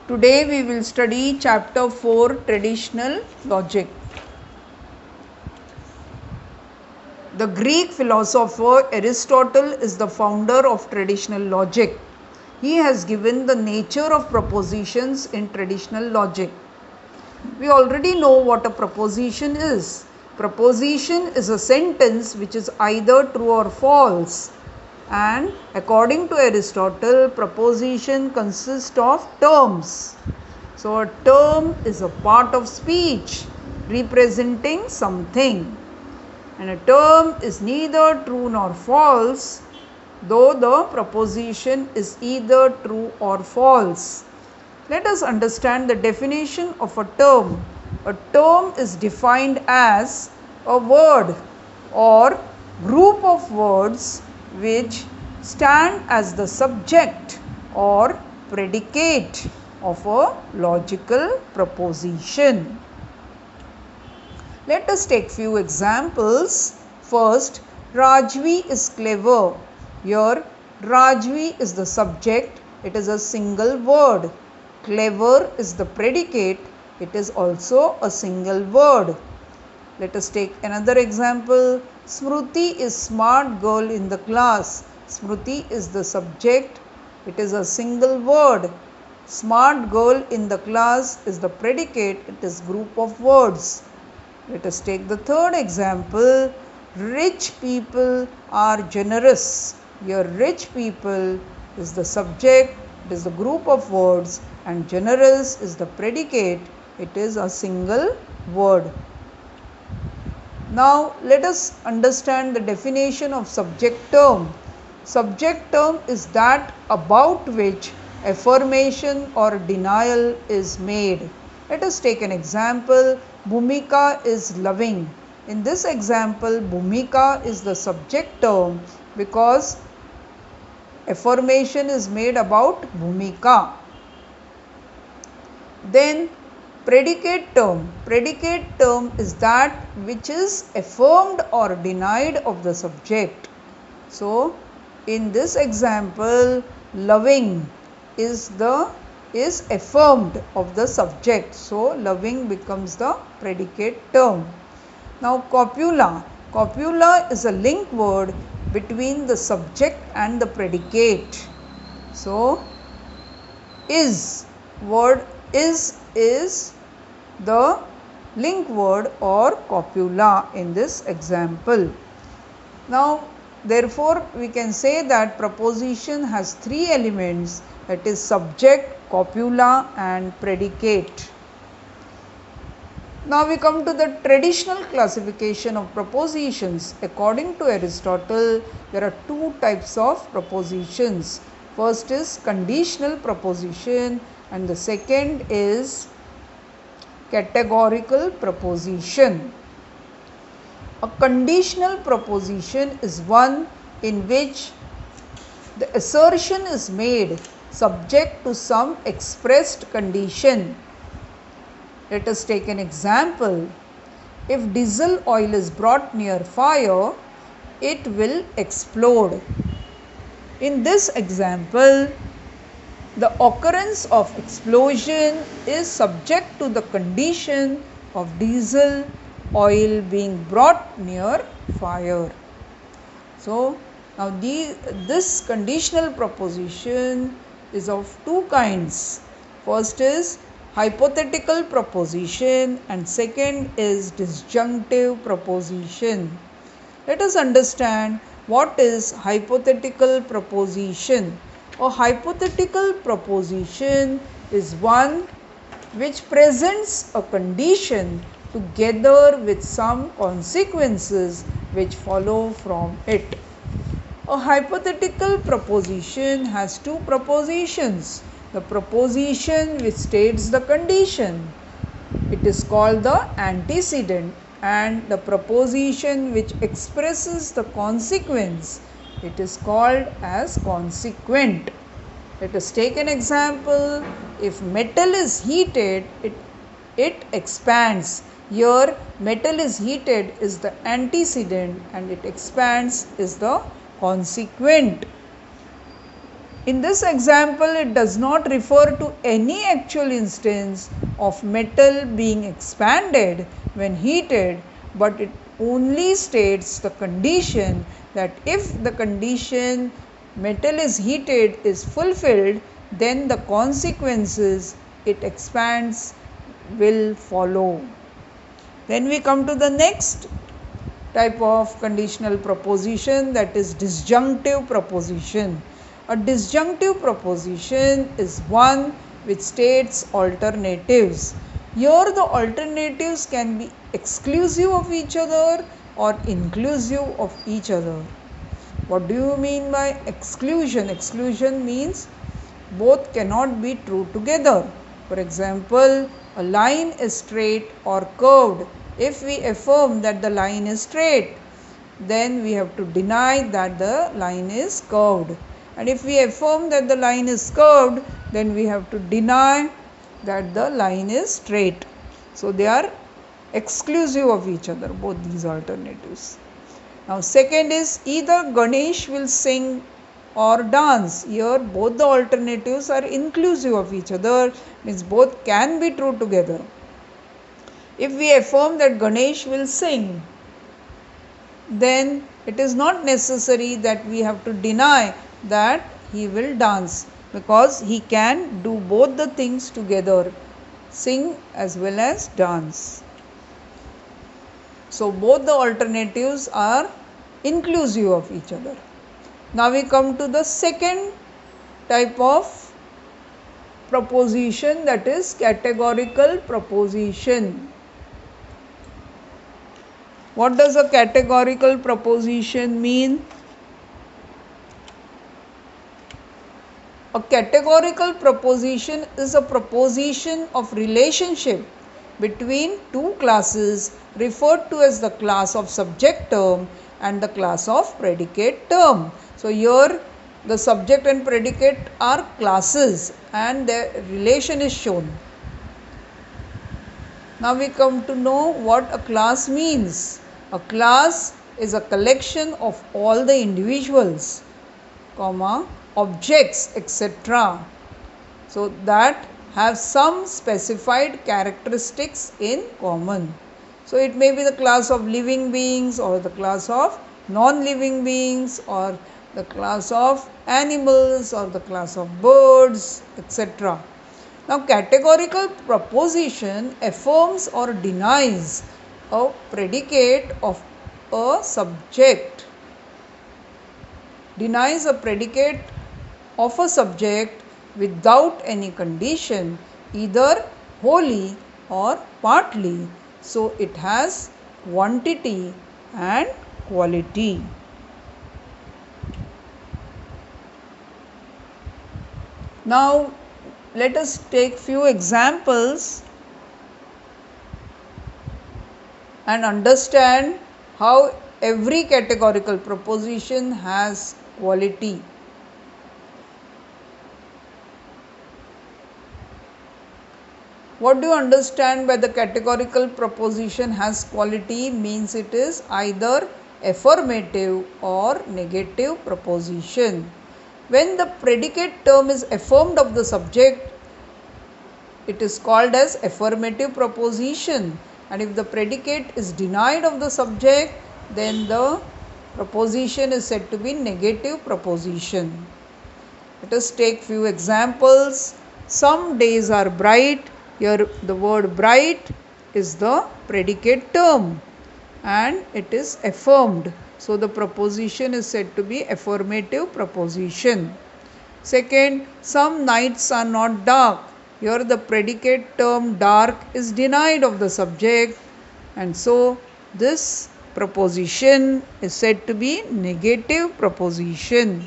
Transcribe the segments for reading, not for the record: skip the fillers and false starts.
Today we will study chapter 4, Traditional Logic. The Greek philosopher Aristotle is the founder of traditional logic. He has given the nature of propositions in traditional logic. We already know what a proposition is. Proposition is a sentence which is either true or false. And according to Aristotle, proposition consists of terms. So a term is a part of speech representing something. And a term is neither true nor false, though the proposition is either true or false. Let us understand the definition of a term. A term is defined as a word or group of words which stand as the subject or predicate of a logical proposition. Let us take few examples. First, Rajvi is clever. Here, Rajvi is the subject. It is a single word. Clever is the predicate. It is also a single word. Let us take another example. Smruti is smart girl in the class. Smruti is the subject. It is a single word. Smart girl in the class is the predicate. It is group of words. Let us take the third example. Rich people are generous. Here rich people is the subject. It is the group of words, and generous is the predicate. It is a single word. Now let us understand the definition of subject term. Subject term is that about which affirmation or denial is made. Let us take an example. Bhumika is loving. In this example, Bhumika is the subject term because affirmation is made about Bhumika. Then predicate term. Predicate term is that which is affirmed or denied of the subject. So in this example, loving is affirmed of the subject. So loving becomes the predicate term. Now copula. Copula is a link word between the subject and the predicate. So is the link word or copula in this example. Now therefore we can say that proposition has three elements, that is subject, copula and predicate. Now we come to the traditional classification of propositions. According to Aristotle, there are two types of propositions. First is conditional proposition and the second is categorical proposition. A conditional proposition is one in which the assertion is made subject to some expressed condition. Let us take an example. If diesel oil is brought near fire, it will explode. In this example, the occurrence of explosion is subject to the condition of diesel oil being brought near fire. So now this conditional proposition is of two kinds. First is hypothetical proposition and second is disjunctive proposition. Let us understand what is hypothetical proposition. A hypothetical proposition is one which presents a condition together with some consequences which follow from it. A hypothetical proposition has two propositions. The proposition which states the condition, it is called the antecedent, and the proposition which expresses the consequence, it is called as consequent. Let us take an example. If metal is heated, it expands. Here metal is heated is the antecedent and it expands is the consequent. In this example, it does not refer to any actual instance of metal being expanded when heated, but it only states the condition that if the condition metal is heated is fulfilled, then the consequences it expands will follow. Then we come to the next type of conditional proposition, that is disjunctive proposition. A disjunctive proposition is one which states alternatives. Here the alternatives can be exclusive of each other or inclusive of each other. What do you mean by exclusion? Exclusion means both cannot be true together. For example, a line is straight or curved. If we affirm that the line is straight, then we have to deny that the line is curved. And if we affirm that the line is curved, then we have to deny that the line is straight. So they are exclusive of each other, both these alternatives. Now second is either Ganesh will sing or dance. Here both the alternatives are inclusive of each other, means both can be true together. If we affirm that Ganesh will sing, then it is not necessary that we have to deny that he will dance, because he can do both the things together, sing as well as dance. So both the alternatives are inclusive of each other. Now we come to the second type of proposition, that is categorical proposition. What does a categorical proposition mean? A categorical proposition is a proposition of relationship between two classes referred to as the class of subject term and the class of predicate term. So here the subject and predicate are classes and their relation is shown. Now we come to know what a class means. A class is a collection of all the individuals, objects, etc. so that have some specified characteristics in common. So it may be the class of living beings or the class of non-living beings or the class of animals or the class of birds, etc. Now categorical proposition affirms or denies a predicate of a subject, denies a predicate of a subject without any condition, either wholly or partly. So it has quantity and quality. Now let us take few examples and understand how every categorical proposition has quality. What do you understand by the categorical proposition has quality? Means it is either affirmative or negative proposition. When the predicate term is affirmed of the subject, it is called as affirmative proposition, and if the predicate is denied of the subject, then the proposition is said to be negative proposition. Let us take few examples. Some days are bright. Here the word bright is the predicate term and it is affirmed. So the proposition is said to be affirmative proposition. Second, some nights are not dark. Here the predicate term dark is denied of the subject, and so this proposition is said to be negative proposition.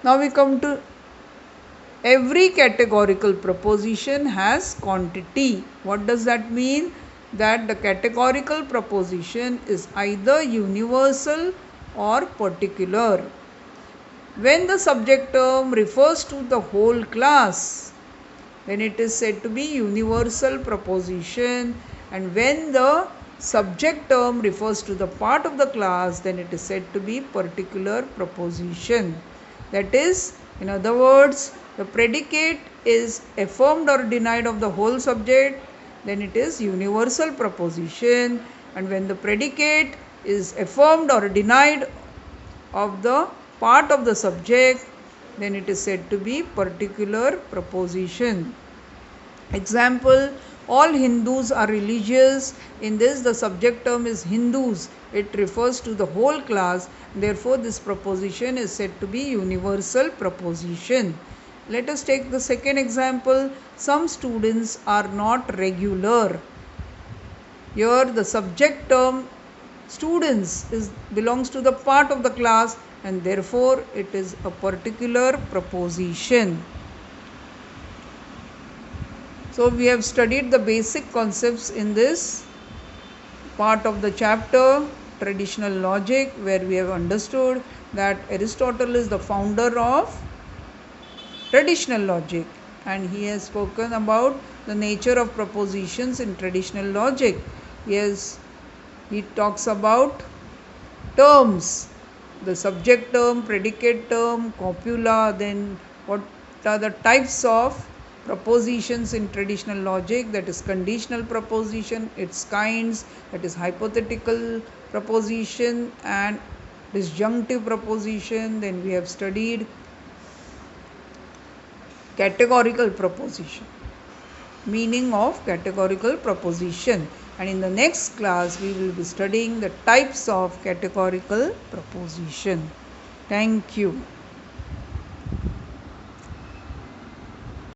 Now we come to every categorical proposition has quantity. What does that mean? That the categorical proposition is either universal or particular. When the subject term refers to the whole class, then it is said to be universal proposition, and when the subject term refers to the part of the class, then it is said to be particular proposition. That is, In other words, the predicate is affirmed or denied of the whole subject, then it is universal proposition, and when the predicate is affirmed or denied of the part of the subject, then it is said to be particular proposition. Example, all Hindus are religious. In this, the subject term is Hindus. It refers to the whole class. Therefore, this proposition is said to be universal proposition. Let us take the second example. Some students are not regular. Here, the subject term students belongs to the part of the class, and therefore it is a particular proposition. So we have studied the basic concepts in this part of the chapter, traditional logic, where we have understood that Aristotle is the founder of traditional logic, and he has spoken about the nature of propositions in traditional logic. Yes, he talks about terms, the subject term, predicate term, copula, then what are the types of propositions in traditional logic, that is conditional proposition, its kinds, that is hypothetical proposition and disjunctive proposition. Then we have studied categorical proposition, meaning of categorical proposition, and in the next class we will be studying the types of categorical proposition. Thank you.